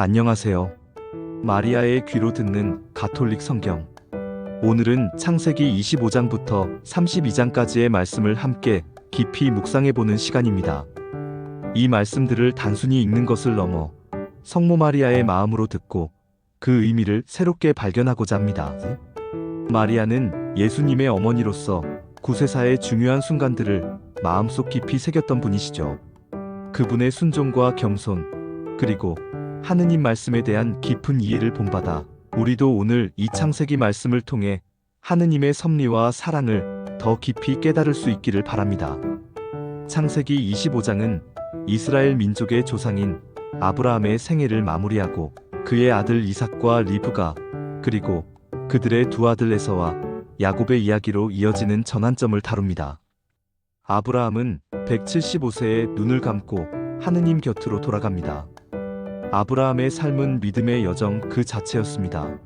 안녕하세요. 마리아의 귀로 듣는 가톨릭 성경. 오늘은 창세기 25장부터 32장까지의 말씀을 함께 깊이 묵상해보는 시간입니다. 이 말씀들을 단순히 읽는 것을 넘어 성모 마리아의 마음으로 듣고 그 의미를 새롭게 발견하고자 합니다. 마리아는 예수님의 어머니로서 구세사의 중요한 순간들을 마음속 깊이 새겼던 분이시죠. 그분의 순종과 겸손, 그리고 하느님 말씀에 대한 깊은 이해를 본받아 우리도 오늘 이 창세기 말씀을 통해 하느님의 섭리와 사랑을 더 깊이 깨달을 수 있기를 바랍니다. 창세기 25장은 이스라엘 민족의 조상인 아브라함의 생애를 마무리하고 그의 아들 이삭과 리브가 그리고 그들의 두 아들 에서와 야곱의 이야기로 이어지는 전환점을 다룹니다. 아브라함은 175세에 눈을 감고 하느님 곁으로 돌아갑니다. 아브라함의 삶은 믿음의 여정 그 자체였습니다.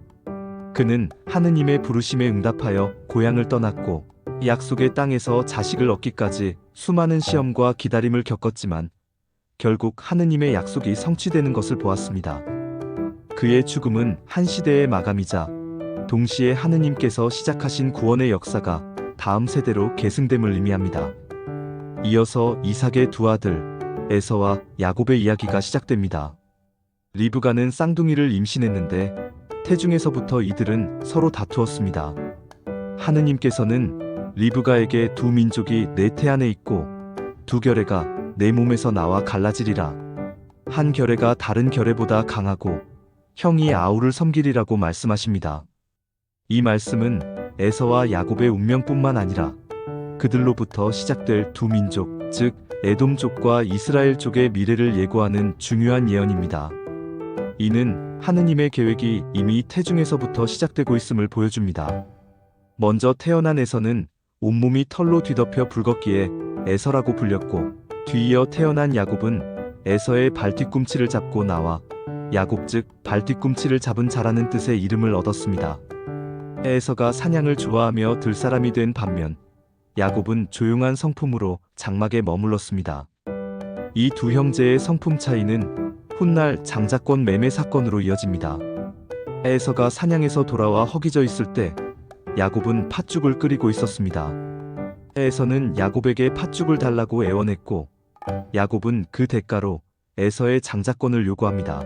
그는 하느님의 부르심에 응답하여 고향을 떠났고 약속의 땅에서 자식을 얻기까지 수많은 시험과 기다림을 겪었지만 결국 하느님의 약속이 성취되는 것을 보았습니다. 그의 죽음은 한 시대의 마감이자 동시에 하느님께서 시작하신 구원의 역사가 다음 세대로 계승됨을 의미합니다. 이어서 이삭의 두 아들 에서와 야곱의 이야기가 시작됩니다. 리브가는 쌍둥이를 임신했는데 태중에서부터 이들은 서로 다투었습니다. 하느님께서는 리브가에게 두 민족이 내 태 안에 있고 두 결애가 내 몸에서 나와 갈라지리라. 한 결애가 다른 결애보다 강하고 형이 아우를 섬기리라고 말씀하십니다. 이 말씀은 에서와 야곱의 운명뿐만 아니라 그들로부터 시작될 두 민족, 즉 에돔족과 이스라엘족의 미래를 예고하는 중요한 예언입니다. 이는 하느님의 계획이 이미 태중에서부터 시작되고 있음을 보여줍니다. 먼저 태어난 에서는 온몸이 털로 뒤덮여 붉었기에 에서라고 불렸고 뒤이어 태어난 야곱은 에서의 발뒤꿈치를 잡고 나와 야곱 즉 발뒤꿈치를 잡은 자라는 뜻의 이름을 얻었습니다. 에서가 사냥을 좋아하며 들사람이 된 반면 야곱은 조용한 성품으로 장막에 머물렀습니다. 이 두 형제의 성품 차이는 훗날 장자권 매매 사건으로 이어집니다. 에서가 사냥에서 돌아와 허기져 있을 때 야곱은 팥죽을 끓이고 있었습니다. 에서는 야곱에게 팥죽을 달라고 애원했고 야곱은 그 대가로 에서의 장자권을 요구합니다.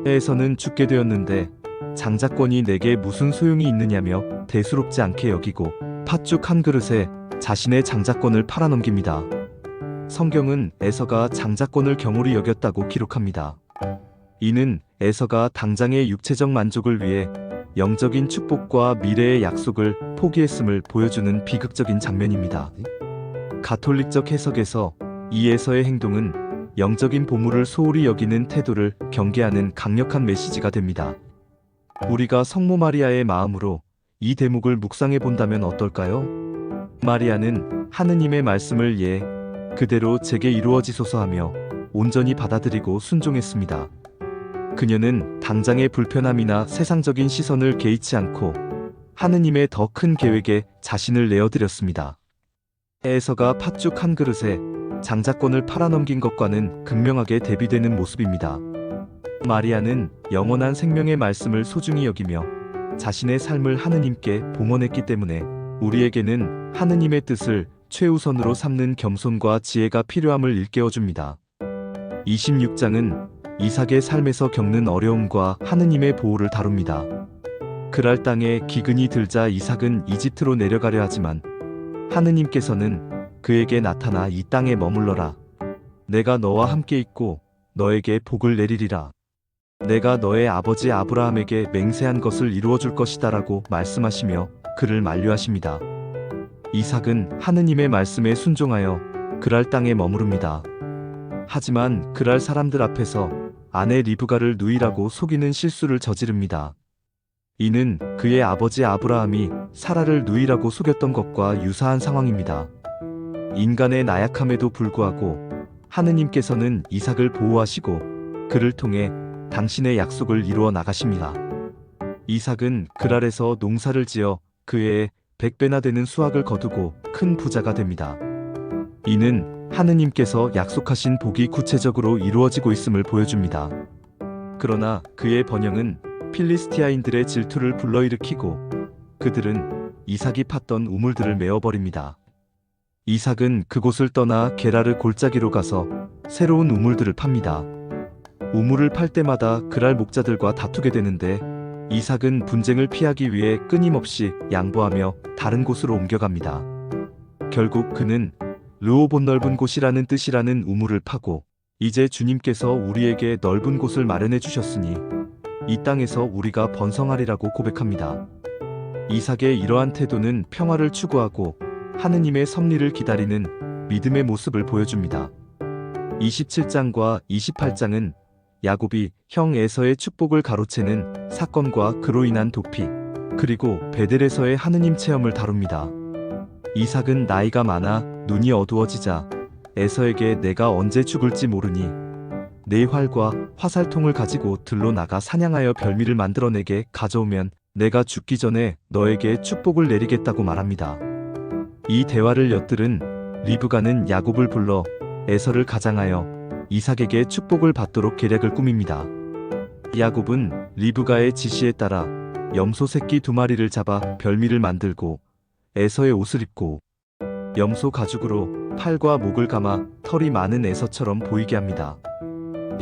에서는 죽게 되었는데 장자권이 내게 무슨 소용이 있느냐며 대수롭지 않게 여기고 팥죽 한 그릇에 자신의 장자권을 팔아넘깁니다. 성경은 에서가 장자권을 경홀히 여겼다고 기록합니다. 이는 에서가 당장의 육체적 만족을 위해 영적인 축복과 미래의 약속을 포기했음을 보여주는 비극적인 장면입니다. 가톨릭적 해석에서 이 에서의 행동은 영적인 보물을 소홀히 여기는 태도를 경계하는 강력한 메시지가 됩니다. 우리가 성모 마리아의 마음으로 이 대목을 묵상해 본다면 어떨까요? 마리아는 하느님의 말씀을 예, 그대로 제게 이루어지소서 하며 온전히 받아들이고 순종했습니다. 그녀는 당장의 불편함이나 세상적인 시선을 개의치 않고 하느님의 더 큰 계획에 자신을 내어드렸습니다. 에서가 팥죽 한 그릇에 장자권을 팔아넘긴 것과는 극명하게 대비되는 모습입니다. 마리아는 영원한 생명의 말씀을 소중히 여기며 자신의 삶을 하느님께 봉헌했기 때문에 우리에게는 하느님의 뜻을 최우선으로 삼는 겸손과 지혜가 필요함을 일깨워줍니다. 26장은 이삭의 삶에서 겪는 어려움과 하느님의 보호를 다룹니다. 그랄 땅에 기근이 들자 이삭은 이집트로 내려가려 하지만 하느님께서는 그에게 나타나 이 땅에 머물러라. 내가 너와 함께 있고 너에게 복을 내리리라. 내가 너의 아버지 아브라함에게 맹세한 것을 이루어줄 것이다 라고 말씀하시며 그를 만류하십니다. 이삭은 하느님의 말씀에 순종하여 그랄 땅에 머무릅니다. 하지만 그랄 사람들 앞에서 아내 리브가를 누이라고 속이는 실수를 저지릅니다. 이는 그의 아버지 아브라함이 사라를 누이라고 속였던 것과 유사한 상황입니다. 인간의 나약함에도 불구하고 하느님께서는 이삭을 보호하시고 그를 통해 당신의 약속을 이루어 나가십니다. 이삭은 그랄에서 농사를 지어 그 해에 100배나 되는 수확을 거두고 큰 부자가 됩니다. 이는 하느님께서 약속하신 복이 구체적으로 이루어지고 있음을 보여줍니다. 그러나 그의 번영은 필리스티아인들의 질투를 불러일으키고 그들은 이삭이 팠던 우물들을 메어버립니다. 이삭은 그곳을 떠나 게라르 골짜기로 가서 새로운 우물들을 팝니다. 우물을 팔 때마다 그랄 목자들과 다투게 되는데 이삭은 분쟁을 피하기 위해 끊임없이 양보하며 다른 곳으로 옮겨갑니다. 결국 그는 르호본 넓은 곳이라는 뜻이라는 우물을 파고 이제 주님께서 우리에게 넓은 곳을 마련해 주셨으니 이 땅에서 우리가 번성하리라고 고백합니다. 이삭의 이러한 태도는 평화를 추구하고 하느님의 섭리를 기다리는 믿음의 모습을 보여줍니다. 27장과 28장은 야곱이 형 에서의 축복을 가로채는 사건과 그로 인한 도피, 그리고 베델에서의 하느님 체험을 다룹니다. 이삭은 나이가 많아 눈이 어두워지자 에서에게 내가 언제 죽을지 모르니 내 활과 화살통을 가지고 들로 나가 사냥하여 별미를 만들어내게 가져오면 내가 죽기 전에 너에게 축복을 내리겠다고 말합니다. 이 대화를 엿들은 리브가는 야곱을 불러 에서를 가장하여 이삭에게 축복을 받도록 계략을 꾸밉니다. 야곱은 리브가의 지시에 따라 염소 새끼 2마리를 잡아 별미를 만들고 에서의 옷을 입고 염소 가죽으로 팔과 목을 감아 털이 많은 에서처럼 보이게 합니다.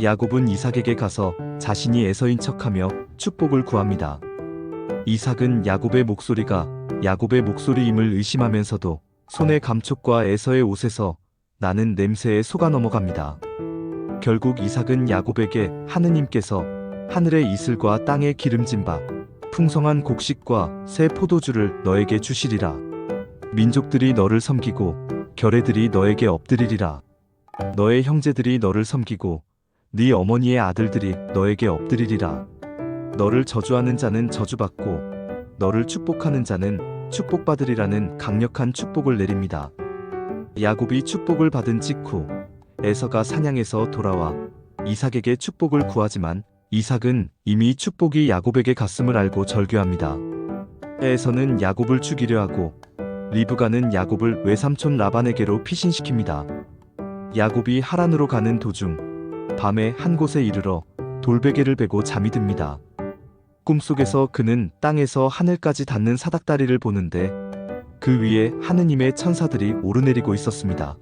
야곱은 이삭에게 가서 자신이 에서인 척하며 축복을 구합니다. 이삭은 야곱의 목소리가 야곱의 목소리임을 의심하면서도 손의 감촉과 에서의 옷에서 나는 냄새에 속아 넘어갑니다. 결국 이삭은 야곱에게 하느님께서 하늘의 이슬과 땅의 기름진 밥, 풍성한 곡식과 새 포도주를 너에게 주시리라. 민족들이 너를 섬기고 결애들이 너에게 엎드리리라. 너의 형제들이 너를 섬기고 네 어머니의 아들들이 너에게 엎드리리라. 너를 저주하는 자는 저주받고 너를 축복하는 자는 축복받으리라는 강력한 축복을 내립니다. 야곱이 축복을 받은 직후 에서가 사냥에서 돌아와 이삭에게 축복을 구하지만 이삭은 이미 축복이 야곱에게 갔음을 알고 절규합니다. 에서는 야곱을 죽이려 하고 리브가는 야곱을 외삼촌 라반에게로 피신시킵니다. 야곱이 하란으로 가는 도중 밤에 한 곳에 이르러 돌베개를 베고 잠이 듭니다. 꿈속에서 그는 땅에서 하늘까지 닿는 사닥다리를 보는데 그 위에 하느님의 천사들이 오르내리고 있었습니다.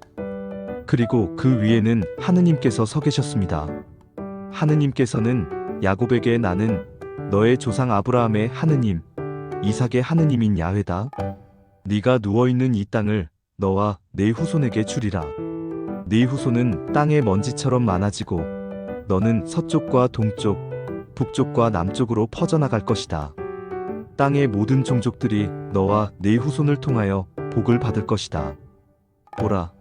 그리고 그 위에는 하느님께서 서 계셨습니다. 하느님께서는 야곱에게 나는 너의 조상 아브라함의 하느님, 이삭의 하느님인 야훼다. 네가 누워있는 이 땅을 너와 네 후손에게 주리라. 네 후손은 땅의 먼지처럼 많아지고 너는 서쪽과 동쪽, 북쪽과 남쪽으로 퍼져나갈 것이다. 땅의 모든 종족들이 너와 네 후손을 통하여 복을 받을 것이다. 보라,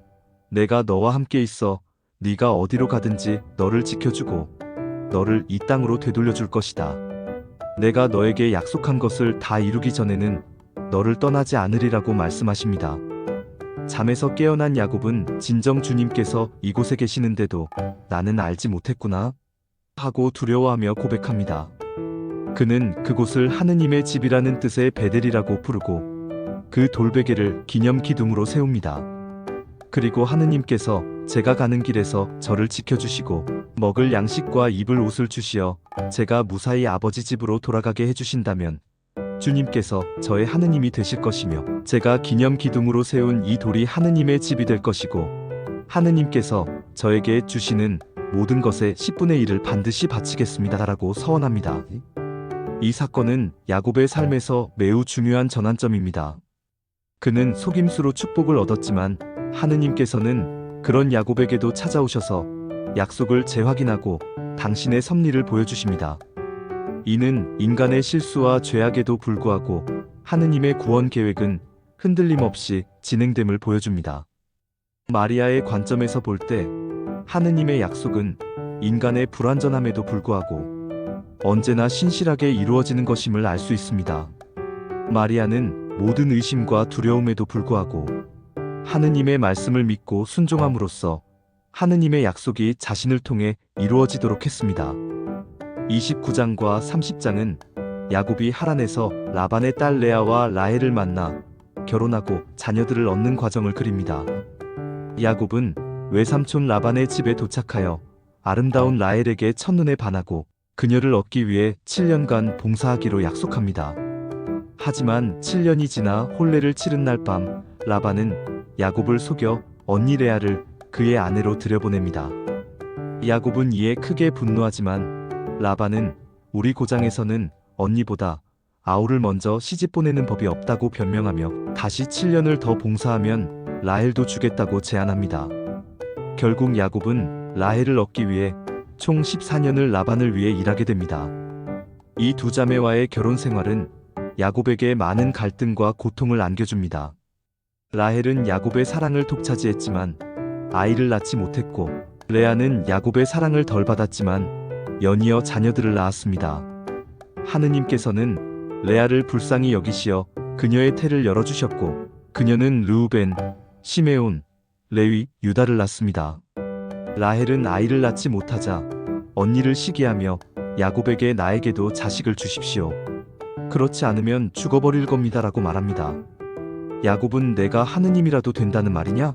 내가 너와 함께 있어 네가 어디로 가든지 너를 지켜주고 너를 이 땅으로 되돌려줄 것이다. 내가 너에게 약속한 것을 다 이루기 전에는 너를 떠나지 않으리라고 말씀하십니다. 잠에서 깨어난 야곱은 진정 주님께서 이곳에 계시는데도 나는 알지 못했구나 하고 두려워하며 고백합니다. 그는 그곳을 하느님의 집이라는 뜻의 베델이라고 부르고 그 돌베개를 기념 기둥으로 세웁니다. 그리고 하느님께서 제가 가는 길에서 저를 지켜주시고 먹을 양식과 입을 옷을 주시어 제가 무사히 아버지 집으로 돌아가게 해주신다면 주님께서 저의 하느님이 되실 것이며 제가 기념 기둥으로 세운 이 돌이 하느님의 집이 될 것이고 하느님께서 저에게 주시는 모든 것의 10분의 1을 반드시 바치겠습니다 라고 서원합니다. 이 사건은 야곱의 삶에서 매우 중요한 전환점입니다. 그는 속임수로 축복을 얻었지만 하느님께서는 그런 야곱에게도 찾아오셔서 약속을 재확인하고 당신의 섭리를 보여주십니다. 이는 인간의 실수와 죄악에도 불구하고 하느님의 구원 계획은 흔들림 없이 진행됨을 보여줍니다. 마리아의 관점에서 볼 때 하느님의 약속은 인간의 불완전함에도 불구하고 언제나 신실하게 이루어지는 것임을 알 수 있습니다. 마리아는 모든 의심과 두려움에도 불구하고 하느님의 말씀을 믿고 순종함으로써 하느님의 약속이 자신을 통해 이루어지도록 했습니다. 29장과 30장은 야곱이 하란에서 라반의 딸 레아와 라헬을 만나 결혼하고 자녀들을 얻는 과정을 그립니다. 야곱은 외삼촌 라반의 집에 도착하여 아름다운 라헬에게 첫눈에 반하고 그녀를 얻기 위해 7년간 봉사하기로 약속합니다. 하지만 7년이 지나 혼례를 치른 날 밤 라반은 야곱을 속여 언니 레아를 그의 아내로 들여보냅니다. 야곱은 이에 크게 분노하지만 라반은 우리 고장에서는 언니보다 아우를 먼저 시집 보내는 법이 없다고 변명하며 다시 7년을 더 봉사하면 라헬도 주겠다고 제안합니다. 결국 야곱은 라헬을 얻기 위해 총 14년을 라반을 위해 일하게 됩니다. 이 두 자매와의 결혼 생활은 야곱에게 많은 갈등과 고통을 안겨줍니다. 라헬은 야곱의 사랑을 독차지했지만 아이를 낳지 못했고, 레아는 야곱의 사랑을 덜 받았지만 연이어 자녀들을 낳았습니다. 하느님께서는 레아를 불쌍히 여기시어 그녀의 태를 열어주셨고, 그녀는 르우벤, 시메온, 레위, 유다를 낳습니다. 라헬은 아이를 낳지 못하자 언니를 시기하며 야곱에게 나에게도 자식을 주십시오. 그렇지 않으면 죽어버릴 겁니다라고 말합니다. 야곱은 내가 하느님이라도 된다는 말이냐?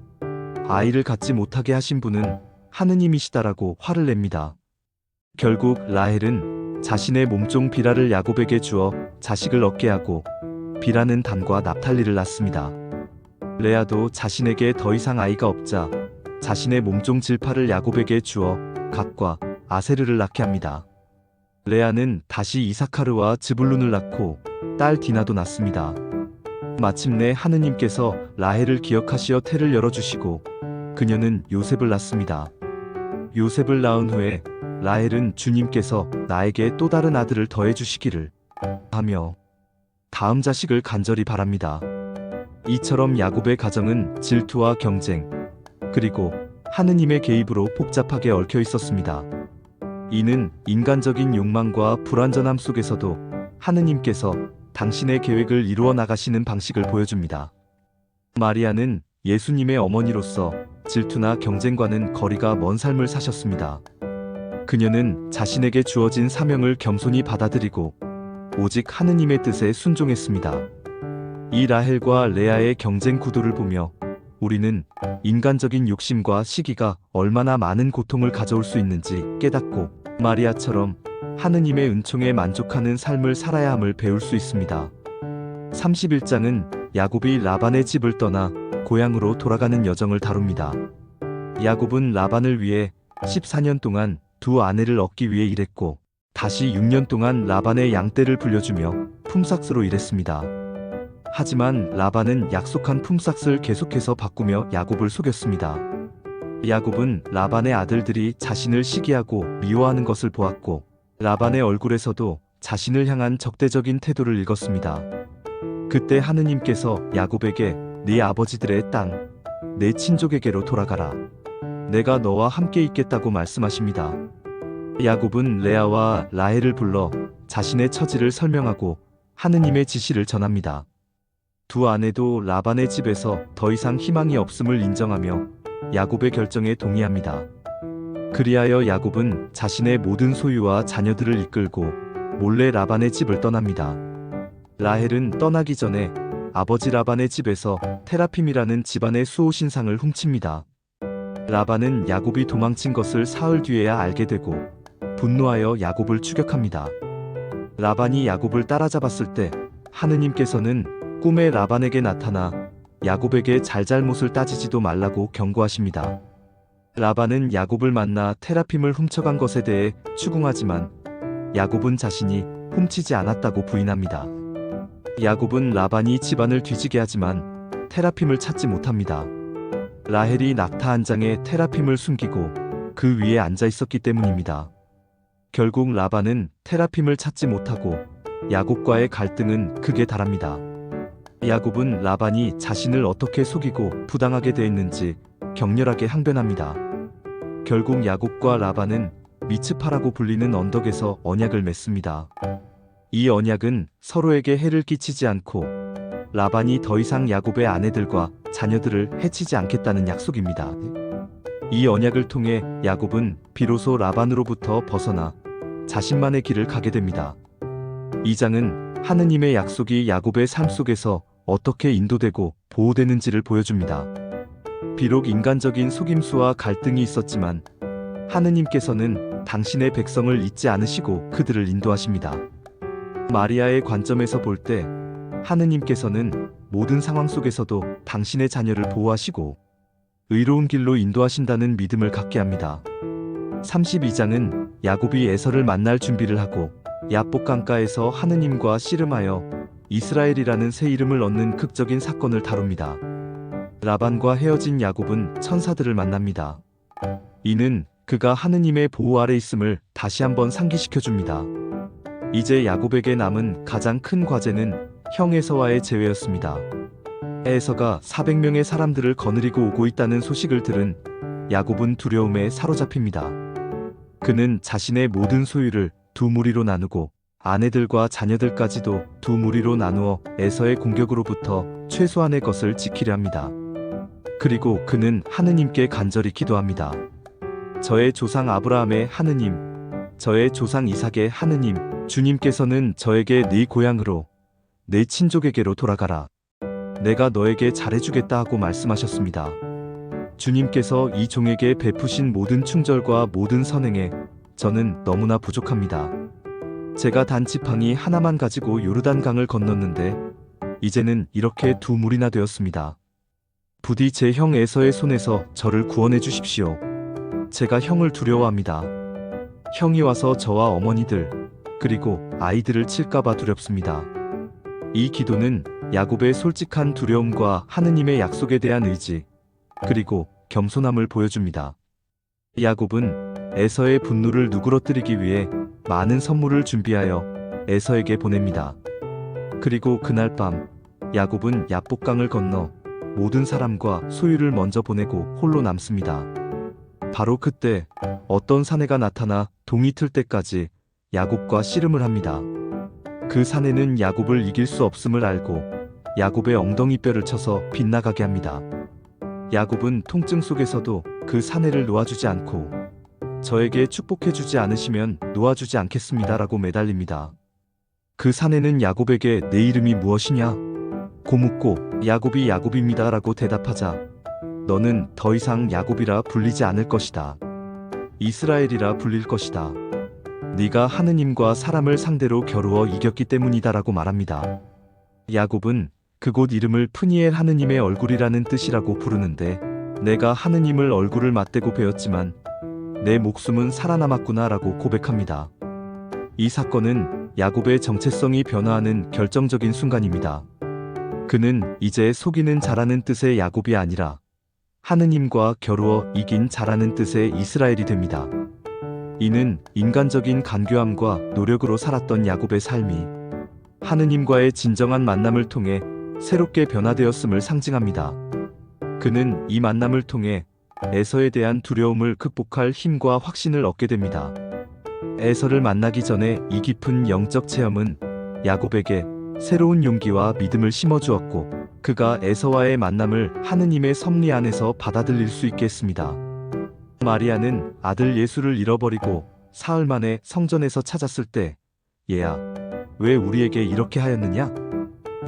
아이를 갖지 못하게 하신 분은 하느님이시다라고 화를 냅니다. 결국 라헬은 자신의 몸종 비라를 야곱에게 주어 자식을 얻게 하고 비라는 단과 납탈리를 낳습니다. 레아도 자신에게 더 이상 아이가 없자 자신의 몸종 질파를 야곱에게 주어 갓과 아세르를 낳게 합니다. 레아는 다시 이사카르와 즈불룬을 낳고 딸 디나도 낳습니다. 마침내 하느님께서 라헬을 기억하시어 태를 열어주시고 그녀는 요셉을 낳습니다. 요셉을 낳은 후에 라헬은 주님께서 나에게 또 다른 아들을 더해주시기를 하며 다음 자식을 간절히 바랍니다. 이처럼 야곱의 가정은 질투와 경쟁, 그리고 하느님의 개입으로 복잡하게 얽혀 있었습니다. 이는 인간적인 욕망과 불완전함 속에서도 하느님께서 당신의 계획을 이루어 나가시는 방식을 보여줍니다. 마리아는 예수님의 어머니로서 질투나 경쟁과는 거리가 먼 삶을 사셨습니다. 그녀는 자신에게 주어진 사명을 겸손히 받아들이고 오직 하느님의 뜻에 순종했습니다. 이 라헬과 레아의 경쟁 구도를 보며 우리는 인간적인 욕심과 시기가 얼마나 많은 고통을 가져올 수 있는지 깨닫고 마리아처럼 하느님의 은총에 만족하는 삶을 살아야 함을 배울 수 있습니다. 31장은 야곱이 라반의 집을 떠나 고향으로 돌아가는 여정을 다룹니다. 야곱은 라반을 위해 14년 동안 두 아내를 얻기 위해 일했고 다시 6년 동안 라반의 양떼를 불려주며 품삯으로 일했습니다. 하지만 라반은 약속한 품삯을 계속해서 바꾸며 야곱을 속였습니다. 야곱은 라반의 아들들이 자신을 시기하고 미워하는 것을 보았고 라반의 얼굴에서도 자신을 향한 적대적인 태도를 읽었습니다. 그때 하느님께서 야곱에게 네 아버지들의 땅, 내 친족에게로 돌아가라. 내가 너와 함께 있겠다고 말씀하십니다. 야곱은 레아와 라헬을 불러 자신의 처지를 설명하고 하느님의 지시를 전합니다. 두 아내도 라반의 집에서 더 이상 희망이 없음을 인정하며 야곱의 결정에 동의합니다. 그리하여 야곱은 자신의 모든 소유와 자녀들을 이끌고 몰래 라반의 집을 떠납니다. 라헬은 떠나기 전에 아버지 라반의 집에서 테라핌이라는 집안의 수호신상을 훔칩니다. 라반은 야곱이 도망친 것을 사흘 뒤에야 알게 되고 분노하여 야곱을 추격합니다. 라반이 야곱을 따라잡았을 때 하느님께서는 꿈에 라반에게 나타나 야곱에게 잘잘못을 따지지도 말라고 경고하십니다. 라반은 야곱을 만나 테라핌을 훔쳐간 것에 대해 추궁하지만 야곱은 자신이 훔치지 않았다고 부인합니다. 야곱은 라반이 집안을 뒤지게 하지만 테라핌을 찾지 못합니다. 라헬이 낙타 한 장에 테라핌을 숨기고 그 위에 앉아 있었기 때문입니다. 결국 라반은 테라핌을 찾지 못하고 야곱과의 갈등은 극에 달합니다. 야곱은 라반이 자신을 어떻게 속이고 부당하게 대했는지 격렬하게 항변합니다. 결국 야곱과 라반은 미츠파라고 불리는 언덕에서 언약을 맺습니다. 이 언약은 서로에게 해를 끼치지 않고 라반이 더 이상 야곱의 아내들과 자녀들을 해치지 않겠다는 약속입니다. 이 언약을 통해 야곱은 비로소 라반으로부터 벗어나 자신만의 길을 가게 됩니다. 이 장은 하느님의 약속이 야곱의 삶 속에서 어떻게 인도되고 보호되는지를 보여줍니다. 비록 인간적인 속임수와 갈등이 있었지만 하느님께서는 당신의 백성을 잊지 않으시고 그들을 인도하십니다. 마리아의 관점에서 볼 때 하느님께서는 모든 상황 속에서도 당신의 자녀를 보호하시고 의로운 길로 인도하신다는 믿음을 갖게 합니다. 32장은 야곱이 에서를 만날 준비를 하고 야복 강가에서 하느님과 씨름하여 이스라엘이라는 새 이름을 얻는 극적인 사건을 다룹니다. 라반과 헤어진 야곱은 천사들을 만납니다. 이는 그가 하느님의 보호 아래 있음을 다시 한번 상기시켜 줍니다. 이제 야곱에게 남은 가장 큰 과제는 형 에서와의 재회였습니다. 에서가 400명의 사람들을 거느리고 오고 있다는 소식을 들은 야곱은 두려움에 사로잡힙니다. 그는 자신의 모든 소유를 두 무리로 나누고 아내들과 자녀들까지도 두 무리로 나누어 에서의 공격으로부터 최소한의 것을 지키려 합니다. 그리고 그는 하느님께 간절히 기도합니다. 저의 조상 아브라함의 하느님, 저의 조상 이삭의 하느님, 주님께서는 저에게 네 고향으로, 내 친족에게로 돌아가라. 내가 너에게 잘해주겠다 하고 말씀하셨습니다. 주님께서 이 종에게 베푸신 모든 충절과 모든 선행에 저는 너무나 부족합니다. 제가 단 지팡이 하나만 가지고 요르단강을 건넜는데 이제는 이렇게 두 무리나 되었습니다. 부디 제 형 에서의 손에서 저를 구원해 주십시오. 제가 형을 두려워합니다. 형이 와서 저와 어머니들 그리고 아이들을 칠까봐 두렵습니다. 이 기도는 야곱의 솔직한 두려움과 하느님의 약속에 대한 의지 그리고 겸손함을 보여줍니다. 야곱은 에서의 분노를 누그러뜨리기 위해 많은 선물을 준비하여 에서에게 보냅니다. 그리고 그날 밤 야곱은 야복강을 건너 모든 사람과 소유를 먼저 보내고 홀로 남습니다. 바로 그때 어떤 사내가 나타나 동이 틀 때까지 야곱과 씨름을 합니다. 그 사내는 야곱을 이길 수 없음을 알고 야곱의 엉덩이뼈를 쳐서 빗나가게 합니다. 야곱은 통증 속에서도 그 사내를 놓아주지 않고 저에게 축복해주지 않으시면 놓아주지 않겠습니다 라고 매달립니다. 그 사내는 야곱에게 내 이름이 무엇이냐? 고 묻고 야곱이 야곱입니다 라고 대답하자 너는 더 이상 야곱이라 불리지 않을 것이다. 이스라엘이라 불릴 것이다. 네가 하느님과 사람을 상대로 겨루어 이겼기 때문이다 라고 말합니다. 야곱은 그곳 이름을 프니엘 하느님의 얼굴이라는 뜻이라고 부르는데 내가 하느님을 얼굴을 맞대고 배웠지만 내 목숨은 살아남았구나 라고 고백합니다. 이 사건은 야곱의 정체성이 변화하는 결정적인 순간입니다. 그는 이제 속이는 자라는 뜻의 야곱이 아니라 하느님과 겨루어 이긴 자라는 뜻의 이스라엘이 됩니다. 이는 인간적인 간교함과 노력으로 살았던 야곱의 삶이 하느님과의 진정한 만남을 통해 새롭게 변화되었음을 상징합니다. 그는 이 만남을 통해 에서에 대한 두려움을 극복할 힘과 확신을 얻게 됩니다. 에서를 만나기 전에 이 깊은 영적 체험은 야곱에게 새로운 용기와 믿음을 심어주었고 그가 에서와의 만남을 하느님의 섭리 안에서 받아들일 수 있게 했습니다. 마리아는 아들 예수를 잃어버리고 사흘 만에 성전에서 찾았을 때 얘야, 왜 우리에게 이렇게 하였느냐?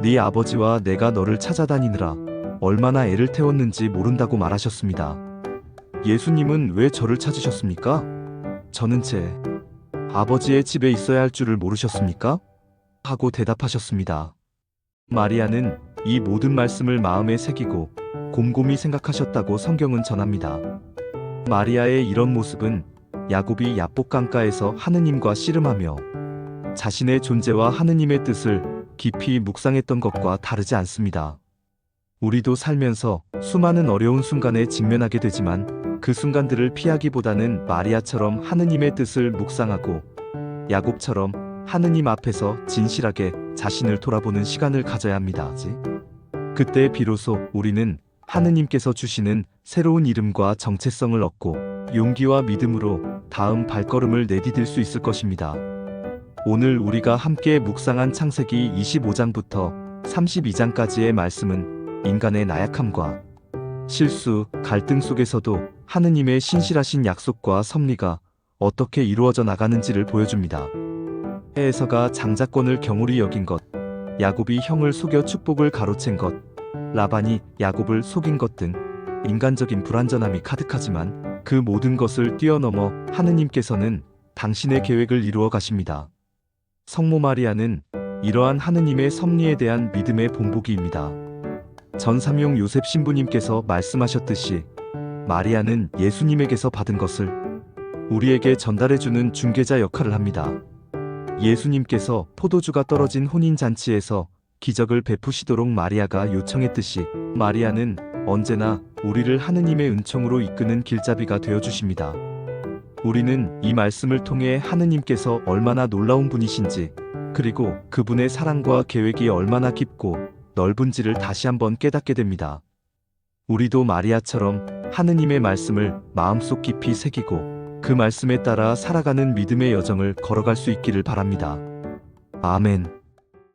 네 아버지와 내가 너를 찾아다니느라 얼마나 애를 태웠는지 모른다고 말하셨습니다. 예수님은 왜 저를 찾으셨습니까? 저는 제 아버지의 집에 있어야 할 줄을 모르셨습니까? 하고 대답하셨습니다. 마리아는 이 모든 말씀을 마음에 새기고 곰곰이 생각하셨다고 성경은 전합니다. 마리아의 이런 모습은 야곱이 야복강가에서 하느님과 씨름하며 자신의 존재와 하느님의 뜻을 깊이 묵상했던 것과 다르지 않습니다. 우리도 살면서 수많은 어려운 순간에 직면하게 되지만 그 순간들을 피하기보다는 마리아처럼 하느님의 뜻을 묵상하고 야곱처럼 하느님 앞에서 진실하게 자신을 돌아보는 시간을 가져야 합니다. 그때 비로소 우리는 하느님께서 주시는 새로운 이름과 정체성을 얻고 용기와 믿음으로 다음 발걸음을 내디딜 수 있을 것입니다. 오늘 우리가 함께 묵상한 창세기 25장부터 32장까지의 말씀은 인간의 나약함과 실수, 갈등 속에서도 하느님의 신실하신 약속과 섭리가 어떻게 이루어져 나가는지를 보여줍니다. 에서가 장자권을 경홀히 여긴 것, 야곱이 형을 속여 축복을 가로챈 것, 라반이 야곱을 속인 것 등 인간적인 불완전함이 가득하지만 그 모든 것을 뛰어넘어 하느님께서는 당신의 계획을 이루어 가십니다. 성모 마리아는 이러한 하느님의 섭리에 대한 믿음의 본보기입니다. 전삼용 요셉 신부님께서 말씀하셨듯이 마리아는 예수님에게서 받은 것을 우리에게 전달해주는 중개자 역할을 합니다. 예수님께서 포도주가 떨어진 혼인잔치에서 기적을 베푸시도록 마리아가 요청했듯이 마리아는 언제나 우리를 하느님의 은총으로 이끄는 길잡이가 되어주십니다. 우리는 이 말씀을 통해 하느님께서 얼마나 놀라운 분이신지, 그리고 그분의 사랑과 계획이 얼마나 깊고 넓은지를 다시 한번 깨닫게 됩니다. 우리도 마리아처럼 하느님의 말씀을 마음속 깊이 새기고 그 말씀에 따라 살아가는 믿음의 여정을 걸어갈 수 있기를 바랍니다. 아멘.